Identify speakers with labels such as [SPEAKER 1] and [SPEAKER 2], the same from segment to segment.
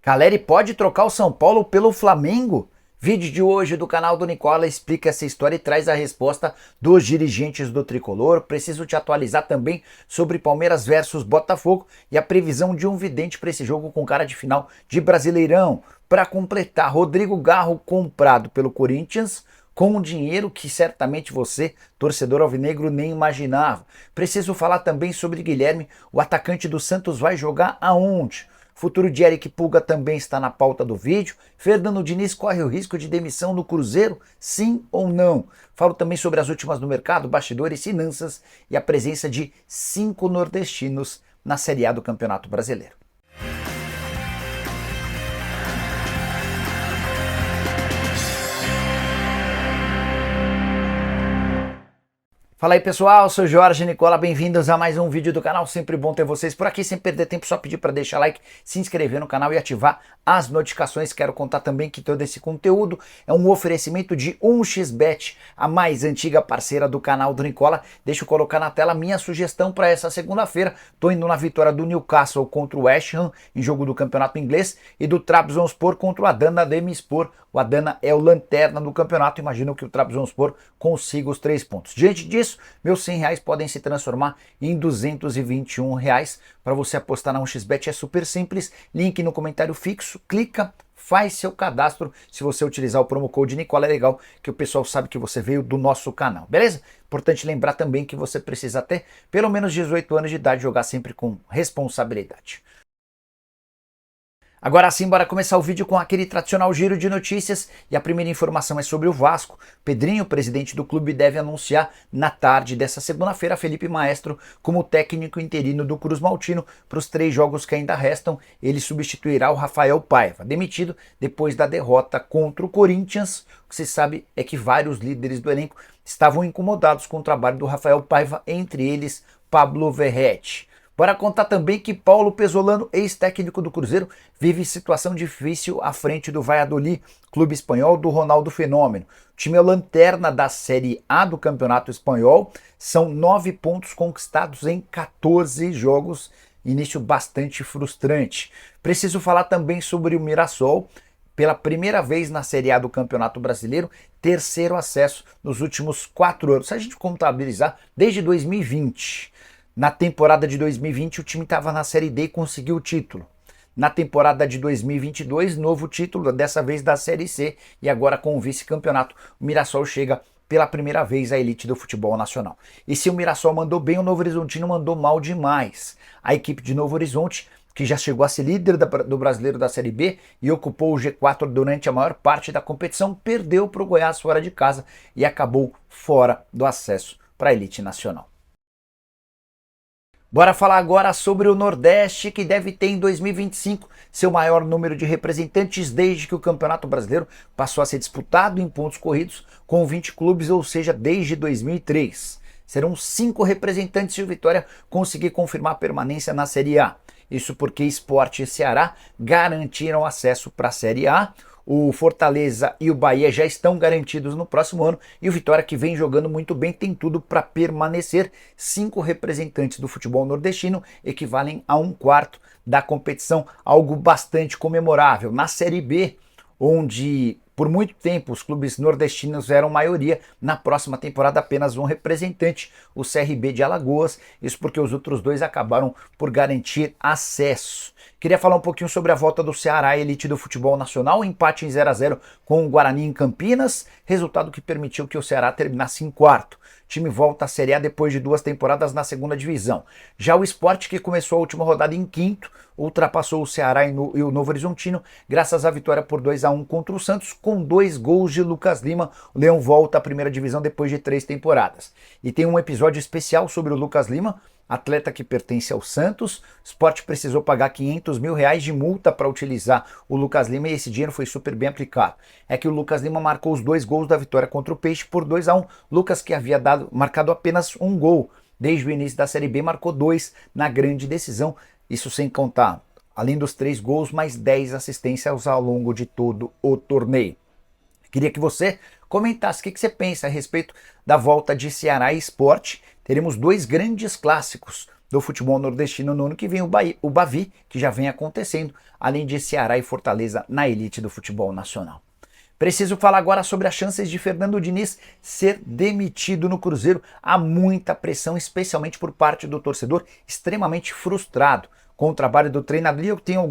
[SPEAKER 1] Caleri pode trocar o São Paulo pelo Flamengo? Vídeo de hoje do canal do Nicola explica essa história e traz a resposta dos dirigentes do Tricolor. Preciso te atualizar também sobre Palmeiras versus Botafogo e a previsão de um vidente para esse jogo com cara de final de Brasileirão. Para completar, Rodrigo Garro comprado pelo Corinthians com um dinheiro que certamente você, torcedor alvinegro, nem imaginava. Preciso falar também sobre Guilherme, o atacante do Santos vai jogar aonde? Futuro de Eric Pulga também está na pauta do vídeo. Fernando Diniz corre o risco de demissão no Cruzeiro? Sim ou não? Falo também sobre as últimas no mercado, bastidores, finanças e a presença de 5 nordestinos na Série A do Campeonato Brasileiro. Fala aí pessoal, eu sou Jorge Nicola, bem-vindos a mais um vídeo do canal, sempre bom ter vocês por aqui, sem perder tempo, só pedir para deixar like, se inscrever no canal e ativar as notificações. Quero contar também que todo esse conteúdo é um oferecimento de 1xBet, a mais antiga parceira do canal do Nicola. Deixa eu colocar na tela minha sugestão para essa segunda-feira. Tô indo na vitória do Newcastle contra o West Ham, em jogo do campeonato inglês, e do Trabzonspor contra o Adana Demirspor. O Adana é o lanterna do campeonato, imagino que o Trabzonspor consiga os 3 pontos. Diante disso, meus R$100 podem se transformar em R$221. Para você apostar na 1xBet é super simples, link no comentário fixo, clica, faz seu cadastro. Se você utilizar o promo code Nicola é legal, que o pessoal sabe que você veio do nosso canal, beleza? Importante lembrar também que você precisa ter pelo menos 18 anos de idade e jogar sempre com responsabilidade. Agora sim, bora começar o vídeo com aquele tradicional giro de notícias e a primeira informação é sobre o Vasco. Pedrinho, presidente do clube, deve anunciar na tarde dessa segunda-feira Felipe Maestro como técnico interino do Cruz Maltino para os 3 jogos que ainda restam. Ele substituirá o Rafael Paiva, demitido depois da derrota contra o Corinthians. O que se sabe é que vários líderes do elenco estavam incomodados com o trabalho do Rafael Paiva, entre eles Pablo Verrete. Bora contar também que Paulo Pesolano, ex-técnico do Cruzeiro, vive situação difícil à frente do Valladolid, clube espanhol do Ronaldo Fenômeno. O time é lanterna da Série A do Campeonato Espanhol, são 9 pontos conquistados em 14 jogos, início bastante frustrante. Preciso falar também sobre o Mirassol, pela primeira vez na Série A do Campeonato Brasileiro, terceiro acesso nos últimos 4 anos, se a gente contabilizar desde 2020. Na temporada de 2020 o time estava na Série D e conseguiu o título. Na temporada de 2022, novo título, dessa vez da Série C, e agora com o vice-campeonato, o Mirassol chega pela primeira vez à elite do futebol nacional. E se o Mirassol mandou bem, o Novo Horizontino mandou mal demais. A equipe de Novo Horizonte, que já chegou a ser líder do Brasileiro da Série B e ocupou o G4 durante a maior parte da competição, perdeu para o Goiás fora de casa e acabou fora do acesso para a elite nacional. Bora falar agora sobre o Nordeste, que deve ter em 2025 seu maior número de representantes desde que o Campeonato Brasileiro passou a ser disputado em pontos corridos com 20 clubes, ou seja, desde 2003. Serão 5 representantes se o Vitória conseguir confirmar a permanência na Série A. Isso porque Sport e Ceará garantiram acesso para a Série A. O Fortaleza e o Bahia já estão garantidos no próximo ano e o Vitória, que vem jogando muito bem, tem tudo para permanecer. 5 representantes do futebol nordestino equivalem a 1/4 da competição, algo bastante comemorável. Na Série B, onde por muito tempo os clubes nordestinos eram maioria, na próxima temporada apenas um representante, o CRB de Alagoas, isso porque os outros 2 acabaram por garantir acesso. Queria falar um pouquinho sobre a volta do Ceará à elite do futebol nacional, empate em 0-0 com o Guarani em Campinas, resultado que permitiu que o Ceará terminasse em 4º. O time volta à Série A depois de 2 temporadas na 2ª divisão. Já o Sport, que começou a última rodada em 5º, ultrapassou o Ceará e o Novo Horizontino, graças à vitória por 2-1 contra o Santos, com 2 gols de Lucas Lima. O Leão volta à 1ª divisão depois de 3 temporadas. E tem um episódio especial sobre o Lucas Lima, atleta que pertence ao Santos. O Sport precisou pagar R$500 mil de multa para utilizar o Lucas Lima e esse dinheiro foi super bem aplicado. É que o Lucas Lima marcou os 2 gols da vitória contra o Peixe por 2-1. Lucas, que havia marcado apenas 1 gol desde o início da Série B, marcou 2 na grande decisão. Isso sem contar, além dos 3 gols, mais 10 assistências ao longo de todo o torneio. Queria que você comentasse o que você pensa a respeito da volta de Ceará e Sport. Teremos 2 grandes clássicos do futebol nordestino no ano que vem, o Bavi, que já vem acontecendo, além de Ceará e Fortaleza na elite do futebol nacional. Preciso falar agora sobre as chances de Fernando Diniz ser demitido no Cruzeiro. Há muita pressão, especialmente por parte do torcedor, extremamente frustrado com o trabalho do treinador. E eu tenho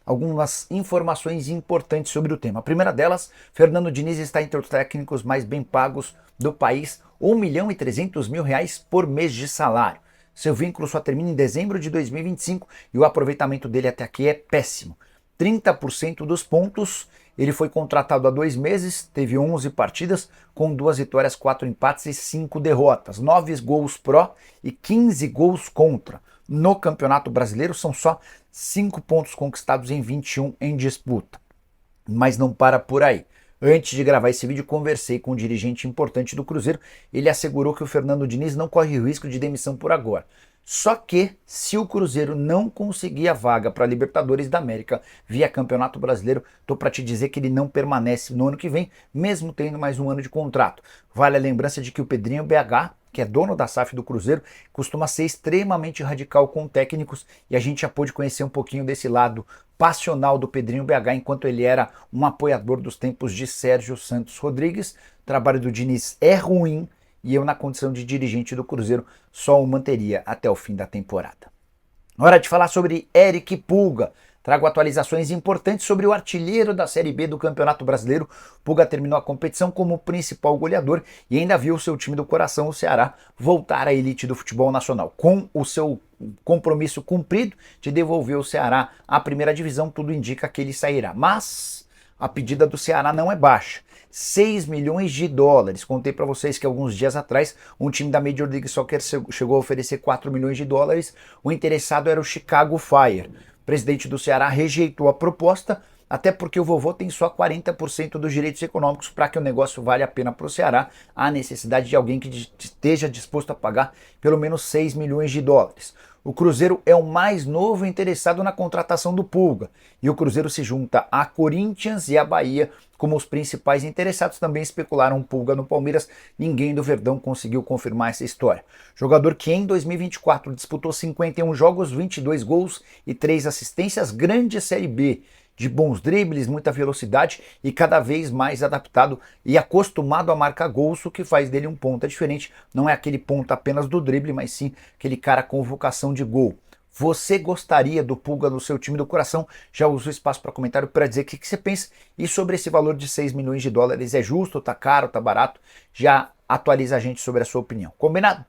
[SPEAKER 1] algumas informações importantes sobre o tema. A primeira delas, Fernando Diniz está entre os técnicos mais bem pagos do país, R$1.300.000 por mês de salário. Seu vínculo só termina em dezembro de 2025 e o aproveitamento dele até aqui é péssimo. 30% dos pontos. Ele foi contratado há 2 meses, teve 11 partidas, com 2 vitórias, 4 empates e 5 derrotas. 9 gols pró e 15 gols contra. No Campeonato Brasileiro são só 5 pontos conquistados em 21 em disputa. Mas não para por aí. Antes de gravar esse vídeo, conversei com um dirigente importante do Cruzeiro. Ele assegurou que o Fernando Diniz não corre risco de demissão por agora. Só que, se o Cruzeiro não conseguir a vaga para a Libertadores da América via Campeonato Brasileiro, tô para te dizer que ele não permanece no ano que vem, mesmo tendo mais um ano de contrato. Vale a lembrança de que o Pedrinho BH, que é dono da SAF do Cruzeiro, costuma ser extremamente radical com técnicos, e a gente já pôde conhecer um pouquinho desse lado passional do Pedrinho BH enquanto ele era um apoiador dos tempos de Sérgio Santos Rodrigues. O trabalho do Diniz é ruim, e eu, na condição de dirigente do Cruzeiro, só o manteria até o fim da temporada. Hora de falar sobre Eric Pulga. Trago atualizações importantes sobre o artilheiro da Série B do Campeonato Brasileiro. Pulga terminou a competição como principal goleador e ainda viu o seu time do coração, o Ceará, voltar à elite do futebol nacional. Com o seu compromisso cumprido de devolver o Ceará à primeira divisão, tudo indica que ele sairá. Mas a pedida do Ceará não é baixa. 6 milhões de dólares. Contei para vocês que alguns dias atrás um time da Major League Soccer chegou a oferecer 4 milhões de dólares. O interessado era o Chicago Fire. O presidente do Ceará rejeitou a proposta, até porque o vovô tem só 40% dos direitos econômicos. Para que o negócio valha a pena para o Ceará, há necessidade de alguém que esteja disposto a pagar pelo menos 6 milhões de dólares. O Cruzeiro é o mais novo interessado na contratação do Pulga, e o Cruzeiro se junta a Corinthians e a Bahia como os principais interessados. Também especularam Pulga no Palmeiras, ninguém do Verdão conseguiu confirmar essa história. Jogador que em 2024 disputou 51 jogos, 22 gols e 3 assistências, grande Série B, de bons dribles, muita velocidade e cada vez mais adaptado e acostumado a marcar gols, o que faz dele um ponta diferente. Não é aquele ponta apenas do drible, mas sim aquele cara com vocação de gol. Você gostaria do Pulga no seu time do coração? Já uso o espaço para comentário para dizer o que você pensa. E sobre esse valor de 6 milhões de dólares, é justo, tá caro, tá barato? Já atualiza a gente sobre a sua opinião. Combinado?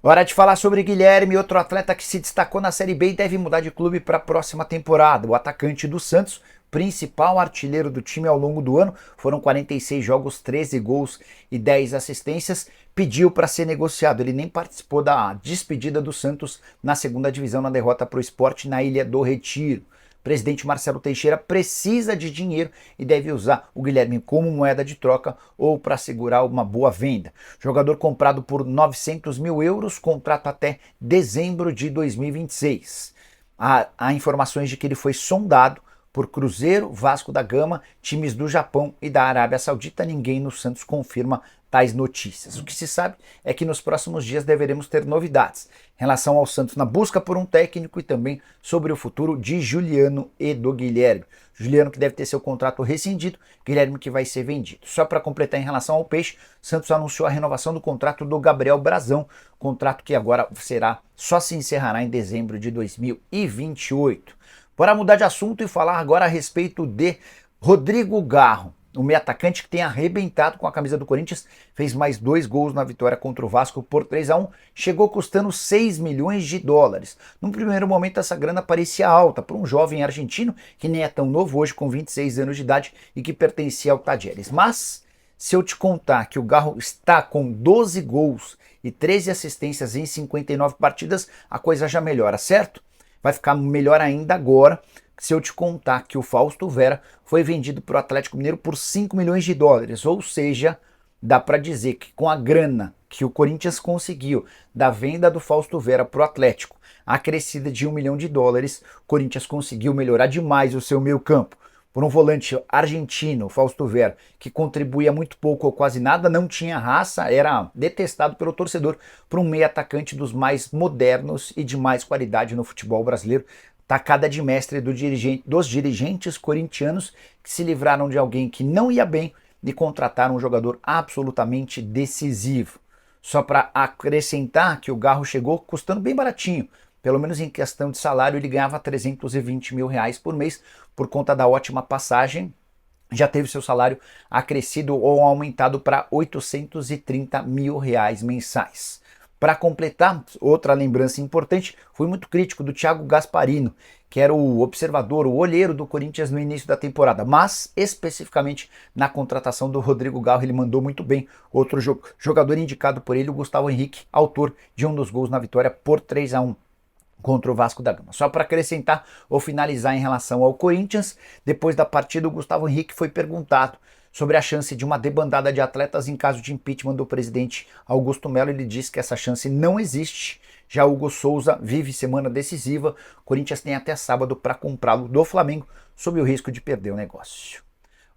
[SPEAKER 1] Hora de falar sobre Guilherme, outro atleta que se destacou na Série B e deve mudar de clube para a próxima temporada. O atacante do Santos, principal artilheiro do time ao longo do ano, foram 46 jogos, 13 gols e 10 assistências, pediu para ser negociado. Ele nem participou da despedida do Santos na segunda divisão na derrota para o Sport na Ilha do Retiro. O presidente Marcelo Teixeira precisa de dinheiro e deve usar o Guilherme como moeda de troca ou para segurar uma boa venda. Jogador comprado por 900 mil euros, contrato até dezembro de 2026. Há informações de que ele foi sondado por Cruzeiro, Vasco da Gama, times do Japão e da Arábia Saudita. Ninguém no Santos confirma tais notícias. O que se sabe é que nos próximos dias deveremos ter novidades em relação ao Santos na busca por um técnico e também sobre o futuro de Juliano e do Guilherme. Juliano que deve ter seu contrato rescindido, Guilherme que vai ser vendido. Só para completar em relação ao Peixe, Santos anunciou a renovação do contrato do Gabriel Brazão, contrato que agora só se encerrará em dezembro de 2028. Bora mudar de assunto e falar agora a respeito de Rodrigo Garro. O meio atacante que tem arrebentado com a camisa do Corinthians, fez mais 2 gols na vitória contra o Vasco por 3-1, chegou custando 6 milhões de dólares. Num primeiro momento essa grana parecia alta para um jovem argentino que nem é tão novo hoje, com 26 anos de idade e que pertencia ao Talleres. Mas se eu te contar que o Garro está com 12 gols e 13 assistências em 59 partidas, a coisa já melhora, certo? Vai ficar melhor ainda agora se eu te contar que o Fausto Vera foi vendido para o Atlético Mineiro por 5 milhões de dólares, ou seja, dá para dizer que com a grana que o Corinthians conseguiu da venda do Fausto Vera para o Atlético, a crescida de 1 milhão de dólares, o Corinthians conseguiu melhorar demais o seu meio campo. por um volante argentino, Fausto Vera, que contribuía muito pouco ou quase nada, não tinha raça, era detestado pelo torcedor, por um meio atacante dos mais modernos e de mais qualidade no futebol brasileiro, tacada de mestre dos dirigentes corintianos que se livraram de alguém que não ia bem e contrataram um jogador absolutamente decisivo. Só para acrescentar que o Garro chegou custando bem baratinho, pelo menos em questão de salário ele ganhava 320 mil reais por mês por conta da ótima passagem. Já teve seu salário acrescido ou aumentado para 830 mil reais mensais. Para completar, outra lembrança importante, fui muito crítico do Thiago Gasparino, que era o observador, o olheiro do Corinthians no início da temporada, mas especificamente na contratação do Rodrigo Garro ele mandou muito bem. Outro jogador indicado por ele, o Gustavo Henrique, autor de um dos gols na vitória por 3-1 contra o Vasco da Gama. Só para acrescentar ou finalizar em relação ao Corinthians, depois da partida o Gustavo Henrique foi perguntado sobre a chance de uma debandada de atletas em caso de impeachment do presidente Augusto Melo. Ele disse que essa chance não existe. Já Hugo Souza vive semana decisiva. O Corinthians tem até sábado para comprá-lo do Flamengo, sob o risco de perder o negócio.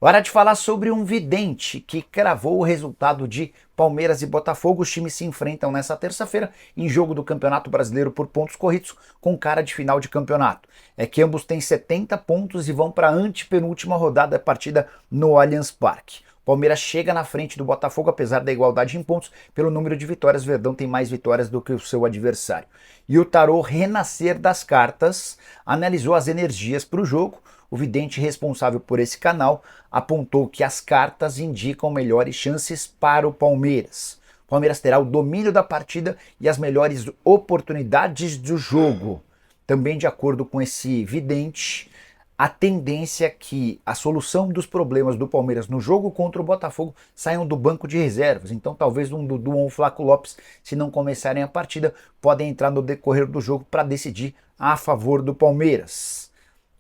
[SPEAKER 1] Hora de falar sobre um vidente que cravou o resultado de Palmeiras e Botafogo. Os times se enfrentam nessa terça-feira em jogo do Campeonato Brasileiro por pontos corridos com cara de final de campeonato. É que ambos têm 70 pontos e vão para a antepenúltima rodada da partida no Allianz Parque. Palmeiras chega na frente do Botafogo, apesar da igualdade em pontos, pelo número de vitórias. Verdão tem mais vitórias do que o seu adversário. E o tarô Renascer das Cartas analisou as energias para o jogo. O vidente responsável por esse canal apontou que as cartas indicam melhores chances para o Palmeiras. O Palmeiras terá o domínio da partida e as melhores oportunidades do jogo. Também, de acordo com esse vidente, a tendência é que a solução dos problemas do Palmeiras no jogo contra o Botafogo saiam do banco de reservas. Então talvez um Dudu ou um Flaco Lopes, se não começarem a partida, podem entrar no decorrer do jogo para decidir a favor do Palmeiras.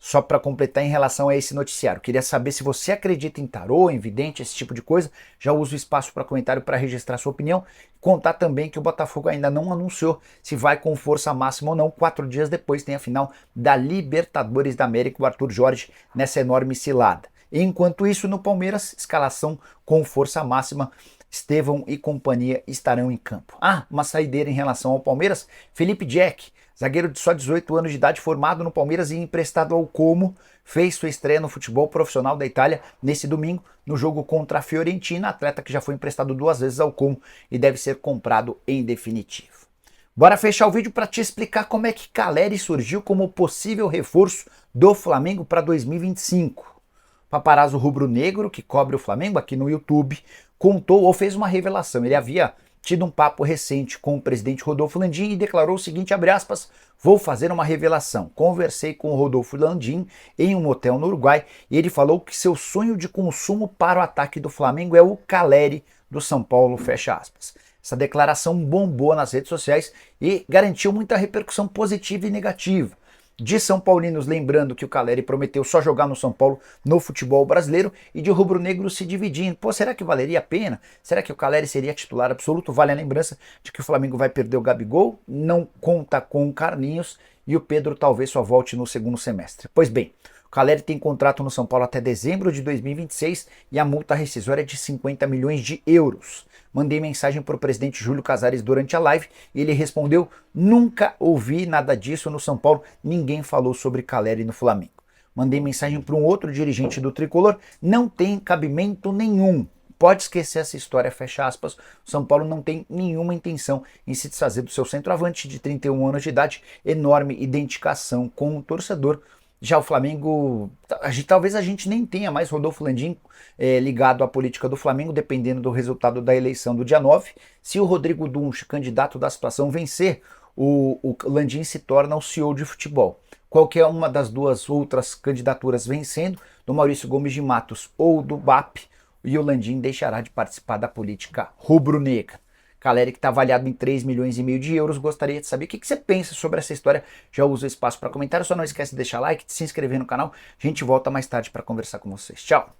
[SPEAKER 1] Só para completar em relação a esse noticiário, queria saber se você acredita em tarô, em vidente, esse tipo de coisa. Já uso o espaço para comentário para registrar sua opinião. Contar também que o Botafogo ainda não anunciou se vai com força máxima ou não. 4 dias depois tem a final da Libertadores da América, o Arthur Jorge nessa enorme cilada. Enquanto isso, no Palmeiras, escalação com força máxima. Estevão e companhia estarão em campo. Uma saideira em relação ao Palmeiras. Felipe Jack, zagueiro de só 18 anos de idade, formado no Palmeiras e emprestado ao Como, fez sua estreia no futebol profissional da Itália nesse domingo, no jogo contra a Fiorentina, atleta que já foi emprestado 2 vezes ao Como e deve ser comprado em definitivo. Bora fechar o vídeo para te explicar como é que Calleri surgiu como possível reforço do Flamengo para 2025. O paparazzo rubro-negro, que cobre o Flamengo aqui no YouTube, contou ou fez uma revelação. Ele havia tido um papo recente com o presidente Rodolfo Landim e declarou o seguinte, abre aspas, vou fazer uma revelação. Conversei com o Rodolfo Landim em um hotel no Uruguai e ele falou que seu sonho de consumo para o ataque do Flamengo é o Calleri do São Paulo, fecha aspas. Essa declaração bombou nas redes sociais e garantiu muita repercussão positiva e negativa. De São Paulinos lembrando que o Calleri prometeu só jogar no São Paulo no futebol brasileiro e de rubro-negro se dividindo. Será que valeria a pena? Será que o Calleri seria titular absoluto? Vale a lembrança de que o Flamengo vai perder o Gabigol, não conta com o Carlinhos e o Pedro talvez só volte no segundo semestre. Pois bem, o Calleri tem contrato no São Paulo até dezembro de 2026 e a multa rescisória é de 50 milhões de euros. Mandei mensagem para o presidente Júlio Casares durante a live e ele respondeu, nunca ouvi nada disso no São Paulo, ninguém falou sobre Calleri no Flamengo. Mandei mensagem para um outro dirigente do Tricolor, não tem cabimento nenhum. Pode esquecer essa história, fecha aspas. O São Paulo não tem nenhuma intenção em se desfazer do seu centroavante de 31 anos de idade, enorme identificação com o torcedor. Já o Flamengo, talvez a gente nem tenha mais Rodolfo Landim ligado à política do Flamengo, dependendo do resultado da eleição do dia 9. Se o Rodrigo Dunch, candidato da situação, vencer, o Landim se torna o CEO de futebol. Qualquer uma das duas outras candidaturas vencendo, do Maurício Gomes de Matos ou do BAP, e o Landim deixará de participar da política rubro-negra. Calleri, que está avaliado em 3 milhões e meio de euros, gostaria de saber o que você pensa sobre essa história. Já usa o espaço para comentário, só não esquece de deixar like, de se inscrever no canal. A gente volta mais tarde para conversar com vocês. Tchau!